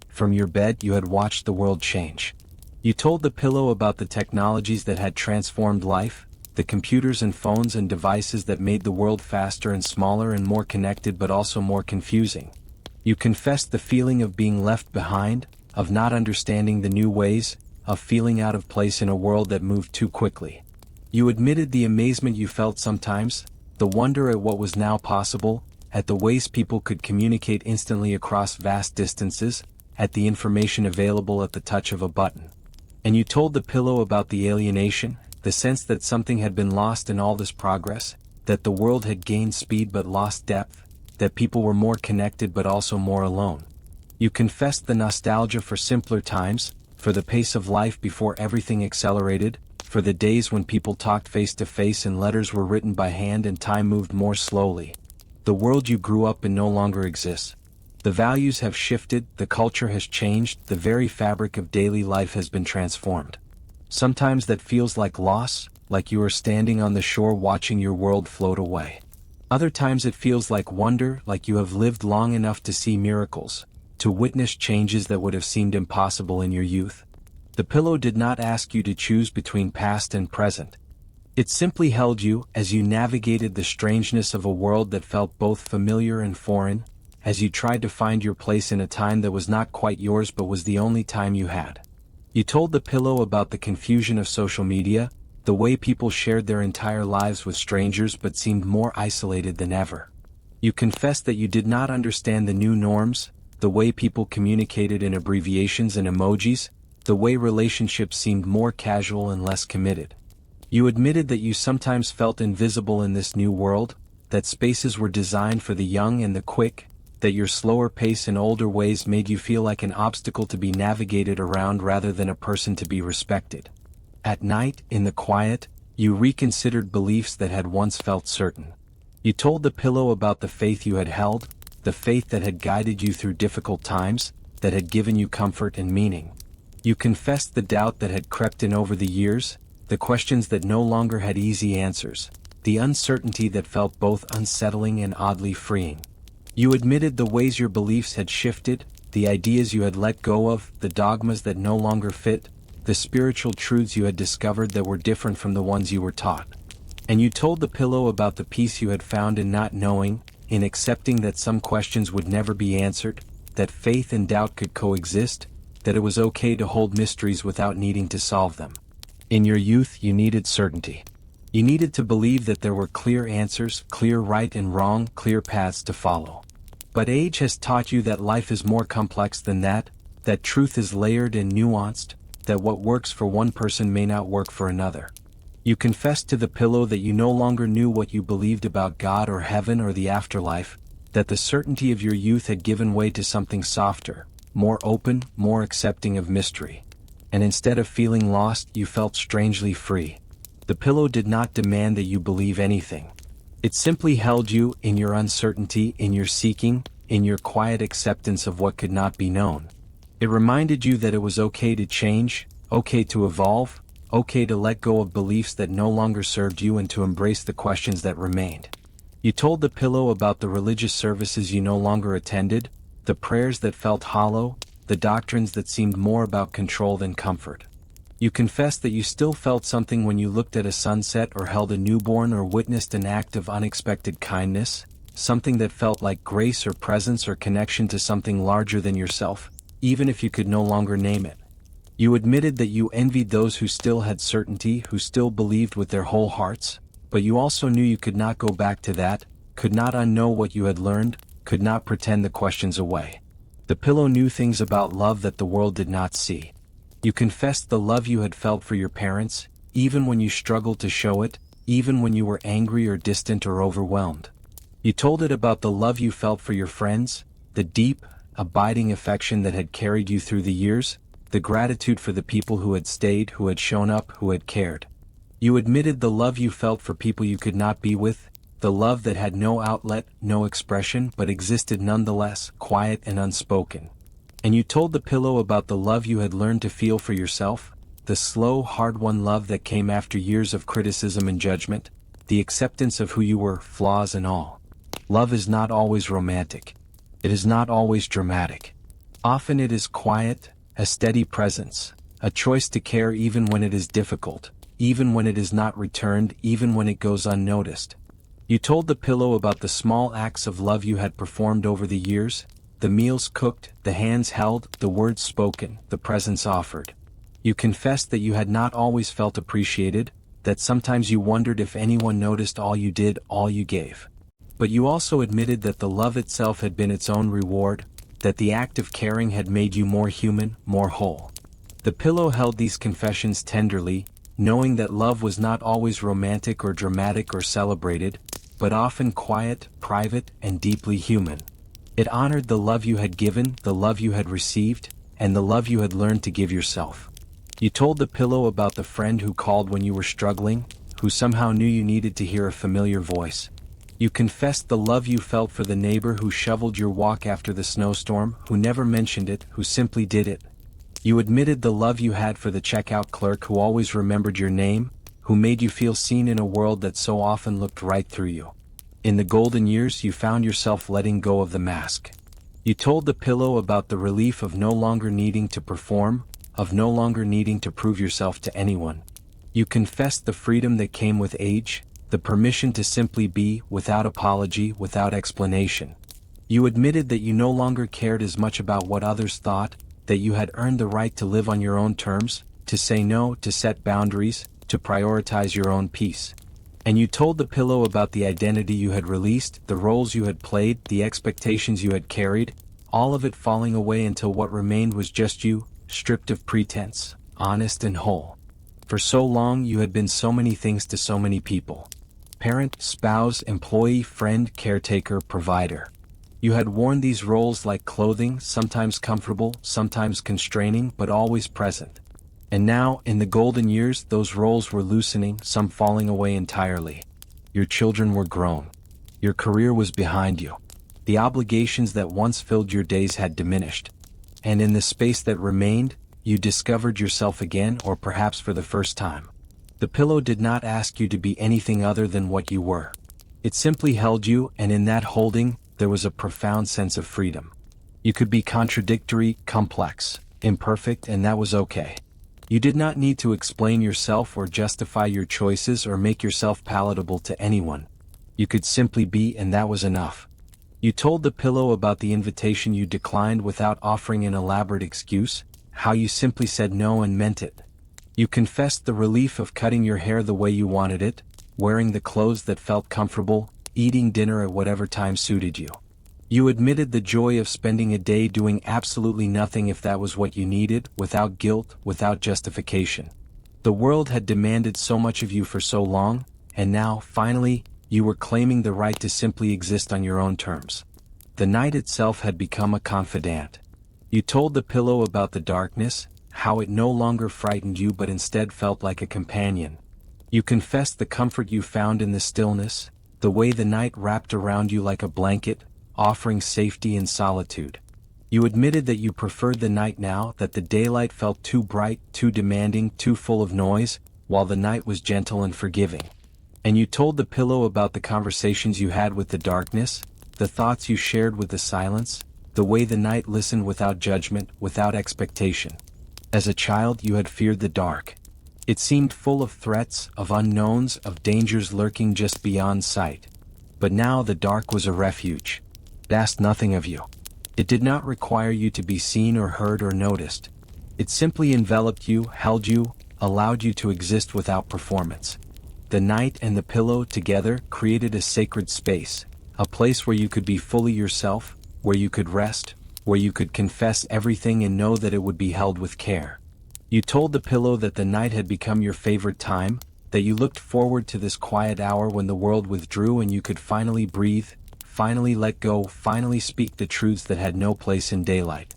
A: From your bed you had watched the world change. You told the pillow about the technologies that had transformed life, the computers and phones and devices that made the world faster and smaller and more connected but also more confusing. You confessed the feeling of being left behind, of not understanding the new ways, of feeling out of place in a world that moved too quickly. You admitted the amazement you felt sometimes, the wonder at what was now possible, at the ways people could communicate instantly across vast distances, at the information available at the touch of a button. And you told the pillow about the alienation, the sense that something had been lost in all this progress, that the world had gained speed but lost depth, that people were more connected but also more alone. You confessed the nostalgia for simpler times, for the pace of life before everything accelerated, for the days when people talked face to face and letters were written by hand and time moved more slowly. The world you grew up in no longer exists. The values have shifted, the culture has changed, the very fabric of daily life has been transformed. Sometimes that feels like loss, like you are standing on the shore watching your world float away. Other times it feels like wonder, like you have lived long enough to see miracles, to witness changes that would have seemed impossible in your youth. The pillow did not ask you to choose between past and present. It simply held you as you navigated the strangeness of a world that felt both familiar and foreign, as you tried to find your place in a time that was not quite yours but was the only time you had. You told the pillow about the confusion of social media, the way people shared their entire lives with strangers but seemed more isolated than ever. You confessed that you did not understand the new norms, the way people communicated in abbreviations and emojis, the way relationships seemed more casual and less committed. You admitted that you sometimes felt invisible in this new world, that spaces were designed for the young and the quick, that your slower pace and older ways made you feel like an obstacle to be navigated around rather than a person to be respected. At night, in the quiet, you reconsidered beliefs that had once felt certain. You told the pillow about the faith you had held, the faith that had guided you through difficult times, that had given you comfort and meaning. You confessed the doubt that had crept in over the years, the questions that no longer had easy answers, the uncertainty that felt both unsettling and oddly freeing. You admitted the ways your beliefs had shifted, the ideas you had let go of, the dogmas that no longer fit, the spiritual truths you had discovered that were different from the ones you were taught. And you told the pillow about the peace you had found in not knowing, in accepting that some questions would never be answered, that faith and doubt could coexist, that it was okay to hold mysteries without needing to solve them. In your youth you needed certainty. You needed to believe that there were clear answers, clear right and wrong, clear paths to follow. But age has taught you that life is more complex than that truth is layered and nuanced, that what works for one person may not work for another. You confessed to the pillow that you no longer knew what you believed about God or heaven or the afterlife, that the certainty of your youth had given way to something softer, more open, more accepting of mystery. And instead of feeling lost, you felt strangely free. The pillow did not demand that you believe anything. It simply held you in your uncertainty, in your seeking, in your quiet acceptance of what could not be known. It reminded you that it was okay to change, okay to evolve, okay to let go of beliefs that no longer served you and to embrace the questions that remained. You told the pillow about the religious services you no longer attended, the prayers that felt hollow, the doctrines that seemed more about control than comfort. You confessed that you still felt something when you looked at a sunset or held a newborn or witnessed an act of unexpected kindness, something that felt like grace or presence or connection to something larger than yourself, even if you could no longer name it. You admitted that you envied those who still had certainty, who still believed with their whole hearts, but you also knew you could not go back to that, could not unknow what you had learned, could not pretend the questions away. The pillow knew things about love that the world did not see. You confessed the love you had felt for your parents, even when you struggled to show it, even when you were angry or distant or overwhelmed. You told it about the love you felt for your friends, the deep, abiding affection that had carried you through the years, the gratitude for the people who had stayed, who had shown up, who had cared. You admitted the love you felt for people you could not be with, the love that had no outlet, no expression, but existed nonetheless, quiet and unspoken. And you told the pillow about the love you had learned to feel for yourself, the slow, hard-won love that came after years of criticism and judgment, the acceptance of who you were, flaws and all. Love is not always romantic. It is not always dramatic. Often it is quiet, a steady presence, a choice to care even when it is difficult, even when it is not returned, even when it goes unnoticed. You told the pillow about the small acts of love you had performed over the years, the meals cooked, the hands held, the words spoken, the presence offered. You confessed that you had not always felt appreciated, that sometimes you wondered if anyone noticed all you did, all you gave. But you also admitted that the love itself had been its own reward, that the act of caring had made you more human, more whole. The pillow held these confessions tenderly, knowing that love was not always romantic or dramatic or celebrated, but often quiet, private, and deeply human. It honored the love you had given, the love you had received, and the love you had learned to give yourself. You told the pillow about the friend who called when you were struggling, who somehow knew you needed to hear a familiar voice. You confessed the love you felt for the neighbor who shoveled your walk after the snowstorm, who never mentioned it, who simply did it. You admitted the love you had for the checkout clerk who always remembered your name, who made you feel seen in a world that so often looked right through you. In the golden years you found yourself letting go of the mask. You told the pillow about the relief of no longer needing to perform, of no longer needing to prove yourself to anyone. You confessed the freedom that came with age, the permission to simply be, without apology, without explanation. You admitted that you no longer cared as much about what others thought, that you had earned the right to live on your own terms, to say no, to set boundaries, to prioritize your own peace. And you told the pillow about the identity you had released, the roles you had played, the expectations you had carried, all of it falling away until what remained was just you, stripped of pretense, honest and whole. For so long you had been so many things to so many people. Parent, spouse, employee, friend, caretaker, provider. You had worn these roles like clothing, sometimes comfortable, sometimes constraining, but always present. And now, in the golden years, those roles were loosening, some falling away entirely. Your children were grown. Your career was behind you. The obligations that once filled your days had diminished. And in the space that remained, you discovered yourself again, or perhaps for the first time. The pillow did not ask you to be anything other than what you were. It simply held you, and in that holding, there was a profound sense of freedom. You could be contradictory, complex, imperfect, and that was okay. You did not need to explain yourself or justify your choices or make yourself palatable to anyone. You could simply be, and that was enough. You told the pillow about the invitation you declined without offering an elaborate excuse, how you simply said no and meant it. You confessed the relief of cutting your hair the way you wanted it, wearing the clothes that felt comfortable, eating dinner at whatever time suited you. You admitted the joy of spending a day doing absolutely nothing if that was what you needed, without guilt, without justification. The world had demanded so much of you for so long, and now, finally, you were claiming the right to simply exist on your own terms. The night itself had become a confidant. You told the pillow about the darkness, how it no longer frightened you but instead felt like a companion. You confessed the comfort you found in the stillness, the way the night wrapped around you like a blanket, offering safety and solitude. You admitted that you preferred the night now, that the daylight felt too bright, too demanding, too full of noise, while the night was gentle and forgiving. And you told the pillow about the conversations you had with the darkness, the thoughts you shared with the silence, the way the night listened without judgment, without expectation. As a child you had feared the dark. It seemed full of threats, of unknowns, of dangers lurking just beyond sight. But now the dark was a refuge. It asked nothing of you. It did not require you to be seen or heard or noticed. It simply enveloped you, held you, allowed you to exist without performance. The night and the pillow together created a sacred space, a place where you could be fully yourself, where you could rest, where you could confess everything and know that it would be held with care. You told the pillow that the night had become your favorite time, that you looked forward to this quiet hour when the world withdrew and you could finally breathe, finally let go, finally speak the truths that had no place in daylight.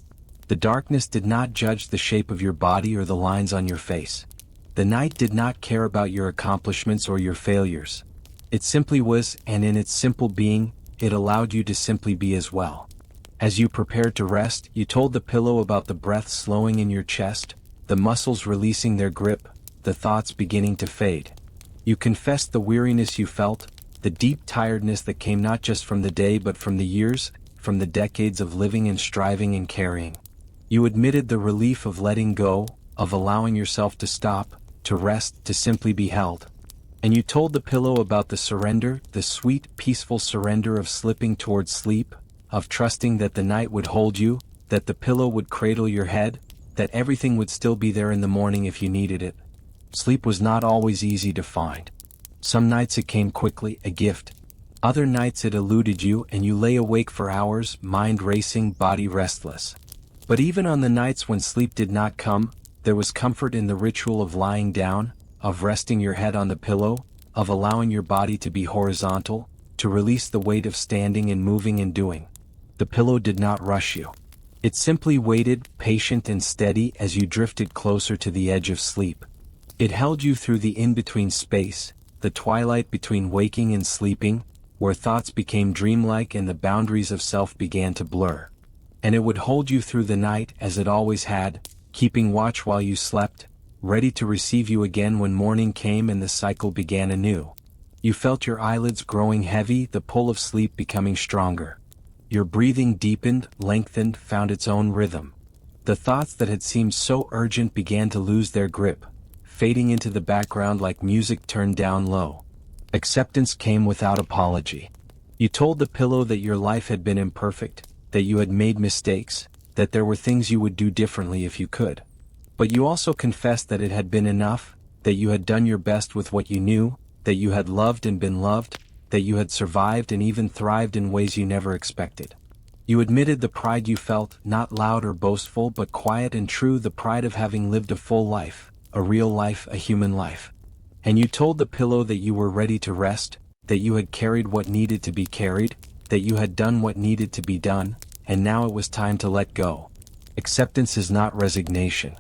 A: The darkness did not judge the shape of your body or the lines on your face. The night did not care about your accomplishments or your failures. It simply was, and in its simple being, it allowed you to simply be as well. As you prepared to rest, you told the pillow about the breath slowing in your chest, the muscles releasing their grip, the thoughts beginning to fade. You confessed the weariness you felt, the deep tiredness that came not just from the day but from the years, from the decades of living and striving and carrying. You admitted the relief of letting go, of allowing yourself to stop, to rest, to simply be held. And you told the pillow about the surrender, the sweet, peaceful surrender of slipping towards sleep, of trusting that the night would hold you, that the pillow would cradle your head, that everything would still be there in the morning if you needed it. Sleep was not always easy to find. Some nights it came quickly, a gift. Other nights it eluded you and you lay awake for hours, mind racing, body restless. But even on the nights when sleep did not come, there was comfort in the ritual of lying down, of resting your head on the pillow, of allowing your body to be horizontal, to release the weight of standing and moving and doing. The pillow did not rush you. It simply waited, patient and steady as you drifted closer to the edge of sleep. It held you through the in-between space, the twilight between waking and sleeping, where thoughts became dreamlike and the boundaries of self began to blur. And it would hold you through the night as it always had, keeping watch while you slept, ready to receive you again when morning came and the cycle began anew. You felt your eyelids growing heavy, the pull of sleep becoming stronger. Your breathing deepened, lengthened, found its own rhythm. The thoughts that had seemed so urgent began to lose their grip, fading into the background like music turned down low. Acceptance came without apology. You told the pillow that your life had been imperfect, that you had made mistakes, that there were things you would do differently if you could. But you also confessed that it had been enough, that you had done your best with what you knew, that you had loved and been loved, that you had survived and even thrived in ways you never expected. You admitted the pride you felt, not loud or boastful but quiet and true, the pride of having lived a full life, a real life, a human life. And you told the pillow that you were ready to rest, that you had carried what needed to be carried, that you had done what needed to be done, and now it was time to let go. Acceptance is not resignation.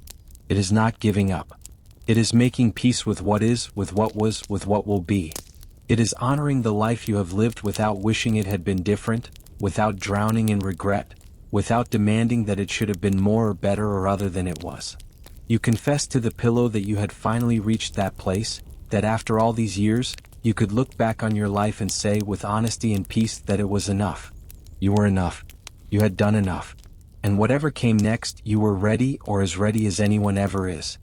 A: It is not giving up. It is making peace with what is, with what was, with what will be. It is honoring the life you have lived without wishing it had been different, without drowning in regret, without demanding that it should have been more or better or other than it was. You confessed to the pillow that you had finally reached that place, that after all these years, you could look back on your life and say with honesty and peace that it was enough. You were enough. You had done enough. And whatever came next, you were ready, or as ready as anyone ever is.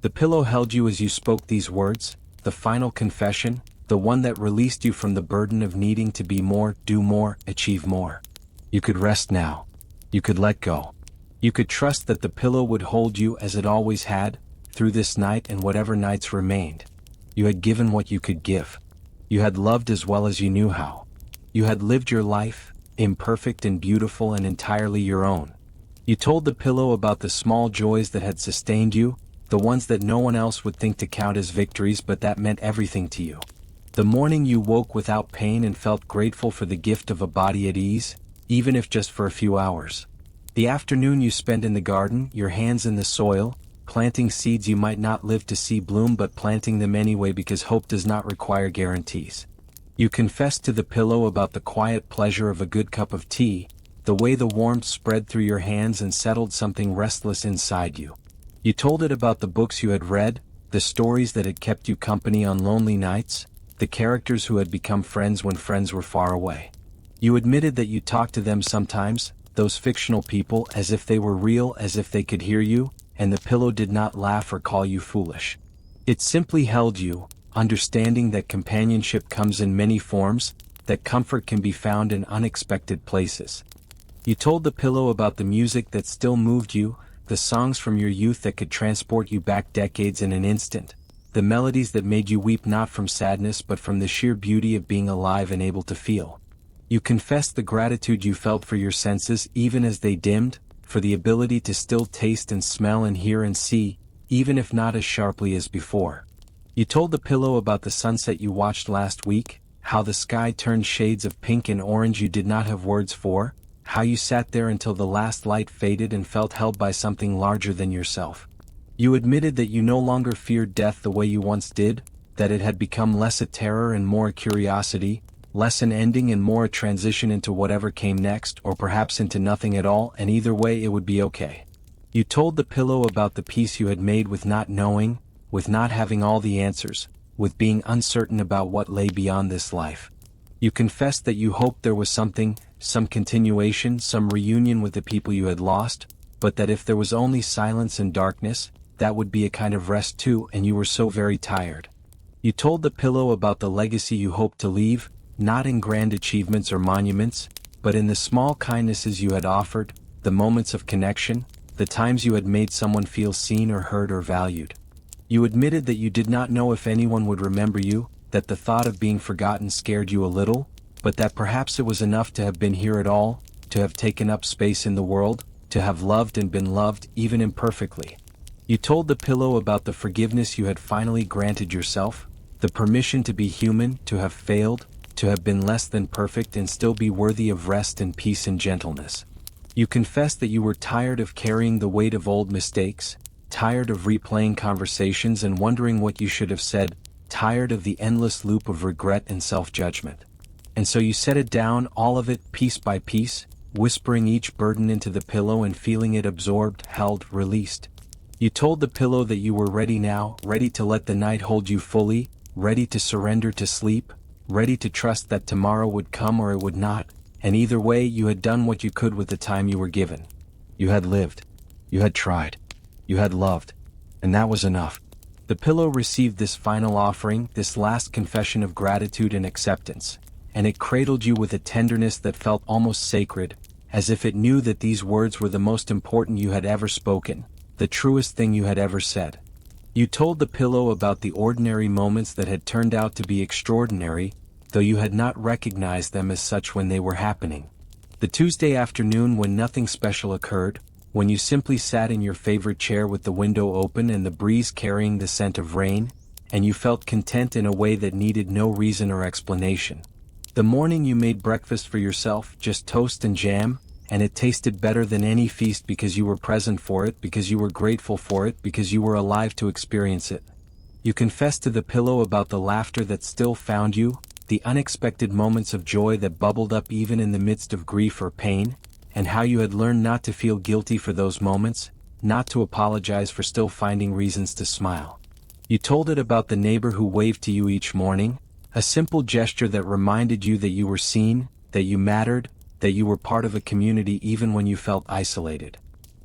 A: The pillow held you as you spoke these words, the final confession, the one that released you from the burden of needing to be more, do more, achieve more. You could rest now. You could let go. You could trust that the pillow would hold you as it always had, through this night and whatever nights remained. You had given what you could give. You had loved as well as you knew how. You had lived your life, imperfect and beautiful and entirely your own. You told the pillow about the small joys that had sustained you, the ones that no one else would think to count as victories but that meant everything to you. The morning you woke without pain and felt grateful for the gift of a body at ease, even if just for a few hours. The afternoon you spent in the garden, your hands in the soil, planting seeds you might not live to see bloom but planting them anyway because hope does not require guarantees. You confessed to the pillow about the quiet pleasure of a good cup of tea, the way the warmth spread through your hands and settled something restless inside you. You told it about the books you had read, the stories that had kept you company on lonely nights, the characters who had become friends when friends were far away. You admitted that you talked to them sometimes, those fictional people, as if they were real, as if they could hear you, and the pillow did not laugh or call you foolish. It simply held you, understanding that companionship comes in many forms, that comfort can be found in unexpected places. You told the pillow about the music that still moved you, the songs from your youth that could transport you back decades in an instant, the melodies that made you weep not from sadness but from the sheer beauty of being alive and able to feel. You confessed the gratitude you felt for your senses even as they dimmed, for the ability to still taste and smell and hear and see, even if not as sharply as before. You told the pillow about the sunset you watched last week, how the sky turned shades of pink and orange you did not have words for, how you sat there until the last light faded and felt held by something larger than yourself. You admitted that you no longer feared death the way you once did, that it had become less a terror and more a curiosity, less an ending and more a transition into whatever came next or perhaps into nothing at all, and either way it would be okay. You told the pillow about the peace you had made with not knowing, with not having all the answers, with being uncertain about what lay beyond this life. You confessed that you hoped there was something, some continuation, some reunion with the people you had lost, but that if there was only silence and darkness, that would be a kind of rest too, and you were so very tired. You told the pillow about the legacy you hoped to leave, not in grand achievements or monuments, but in the small kindnesses you had offered, the moments of connection, the times you had made someone feel seen or heard or valued. You admitted that you did not know if anyone would remember you, that the thought of being forgotten scared you a little, but that perhaps it was enough to have been here at all, to have taken up space in the world, to have loved and been loved even imperfectly. You told the pillow about the forgiveness you had finally granted yourself, the permission to be human, to have failed, to have been less than perfect and still be worthy of rest and peace and gentleness. You confessed that you were tired of carrying the weight of old mistakes, tired of replaying conversations and wondering what you should have said, tired of the endless loop of regret and self-judgment. And so you set it down, all of it, piece by piece, whispering each burden into the pillow and feeling it absorbed, held, released. You told the pillow that you were ready now, ready to let the night hold you fully, ready to surrender to sleep, ready to trust that tomorrow would come or it would not, and either way you had done what you could with the time you were given. You had lived. You had tried. You had loved. And that was enough. The pillow received this final offering, this last confession of gratitude and acceptance, and it cradled you with a tenderness that felt almost sacred, as if it knew that these words were the most important you had ever spoken, the truest thing you had ever said. You told the pillow about the ordinary moments that had turned out to be extraordinary, though you had not recognized them as such when they were happening. The Tuesday afternoon when nothing special occurred, when you simply sat in your favorite chair with the window open and the breeze carrying the scent of rain, and you felt content in a way that needed no reason or explanation. The morning you made breakfast for yourself, just toast and jam, and it tasted better than any feast because you were present for it, because you were grateful for it, because you were alive to experience it. You confessed to the pillow about the laughter that still found you, the unexpected moments of joy that bubbled up even in the midst of grief or pain, and how you had learned not to feel guilty for those moments, not to apologize for still finding reasons to smile. You told it about the neighbor who waved to you each morning, a simple gesture that reminded you that you were seen, that you mattered, that you were part of a community even when you felt isolated.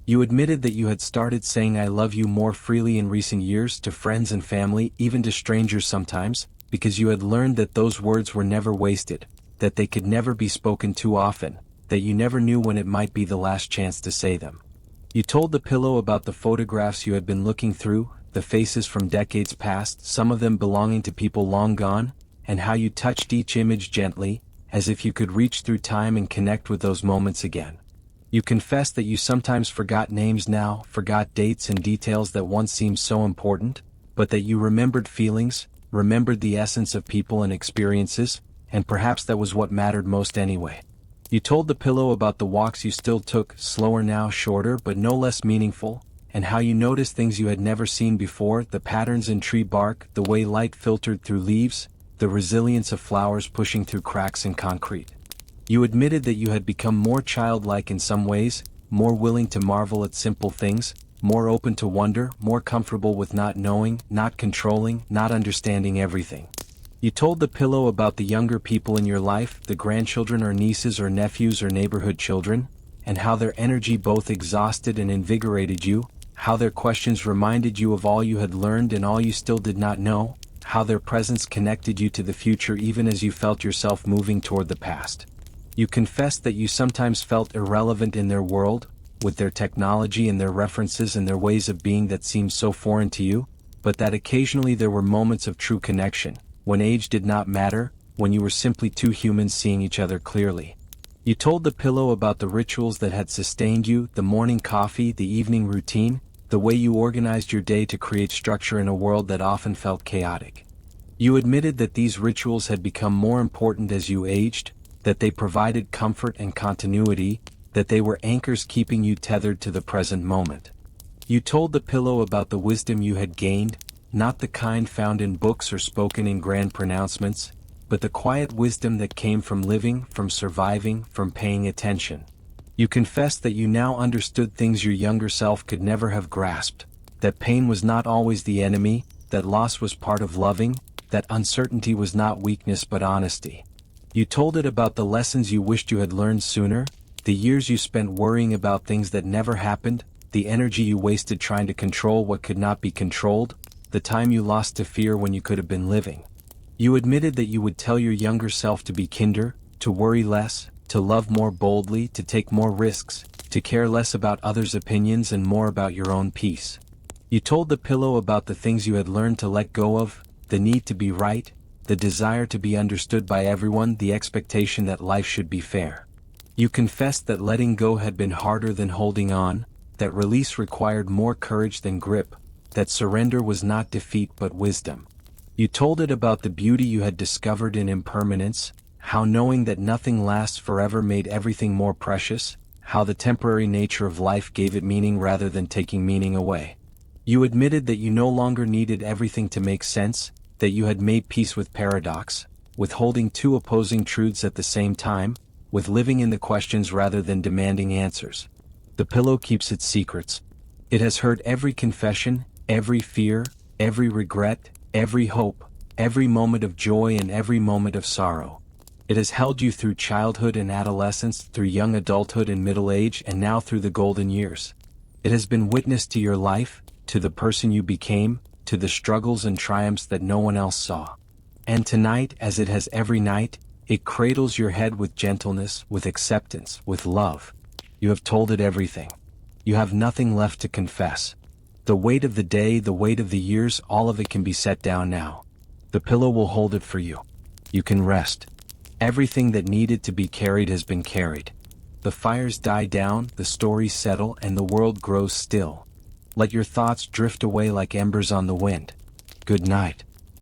A: You admitted that you had started saying "I love you" more freely in recent years to friends and family, even to strangers sometimes, because you had learned that those words were never wasted, that they could never be spoken too often, that you never knew when it might be the last chance to say them. You told the pillow about the photographs you had been looking through, the faces from decades past, some of them belonging to people long gone, and how you touched each image gently, as if you could reach through time and connect with those moments again. You confessed that you sometimes forgot names now, forgot dates and details that once seemed so important, but that you remembered feelings, remembered the essence of people and experiences, and perhaps that was what mattered most anyway. You told the pillow about the walks you still took, slower now, shorter but no less meaningful, and how you noticed things you had never seen before, the patterns in tree bark, the way light filtered through leaves, the resilience of flowers pushing through cracks in concrete. You admitted that you had become more childlike in some ways, more willing to marvel at simple things, more open to wonder, more comfortable with not knowing, not controlling, not understanding everything. You told the pillow about the younger people in your life, the grandchildren or nieces or nephews or neighborhood children, and how their energy both exhausted and invigorated you, how their questions reminded you of all you had learned and all you still did not know, how their presence connected you to the future even as you felt yourself moving toward the past. You confessed that you sometimes felt irrelevant in their world, with their technology and their references and their ways of being that seemed so foreign to you, but that occasionally there were moments of true connection, when age did not matter, when you were simply two humans seeing each other clearly. You told the pillow about the rituals that had sustained you, the morning coffee, the evening routine, the way you organized your day to create structure in a world that often felt chaotic. You admitted that these rituals had become more important as you aged, that they provided comfort and continuity, that they were anchors keeping you tethered to the present moment. You told the pillow about the wisdom you had gained, not the kind found in books or spoken in grand pronouncements, but the quiet wisdom that came from living, from surviving, from paying attention. You confessed that you now understood things your younger self could never have grasped, that pain was not always the enemy, that loss was part of loving, that uncertainty was not weakness but honesty. You told it about the lessons you wished you had learned sooner, the years you spent worrying about things that never happened, the energy you wasted trying to control what could not be controlled, the time you lost to fear when you could have been living. You admitted that you would tell your younger self to be kinder, to worry less, to love more boldly, to take more risks, to care less about others' opinions and more about your own peace. You told the pillow about the things you had learned to let go of, the need to be right, the desire to be understood by everyone, the expectation that life should be fair. You confessed that letting go had been harder than holding on, that release required more courage than grip, that surrender was not defeat but wisdom. You told it about the beauty you had discovered in impermanence, how knowing that nothing lasts forever made everything more precious, how the temporary nature of life gave it meaning rather than taking meaning away. You admitted that you no longer needed everything to make sense, that you had made peace with paradox, with holding two opposing truths at the same time, with living in the questions rather than demanding answers. The pillow keeps its secrets. It has heard every confession, every fear, every regret, every hope, every moment of joy and every moment of sorrow. It has held you through childhood and adolescence, through young adulthood and middle age, and now through the golden years. It has been witness to your life, to the person you became, to the struggles and triumphs that no one else saw. And tonight, as it has every night, it cradles your head with gentleness, with acceptance, with love. You have told it everything. You have nothing left to confess. The weight of the day, the weight of the years, all of it can be set down now. The pillow will hold it for you. You can rest. Everything that needed to be carried has been carried. The fires die down, the stories settle, and the world grows still. Let your thoughts drift away like embers on the wind. Good night.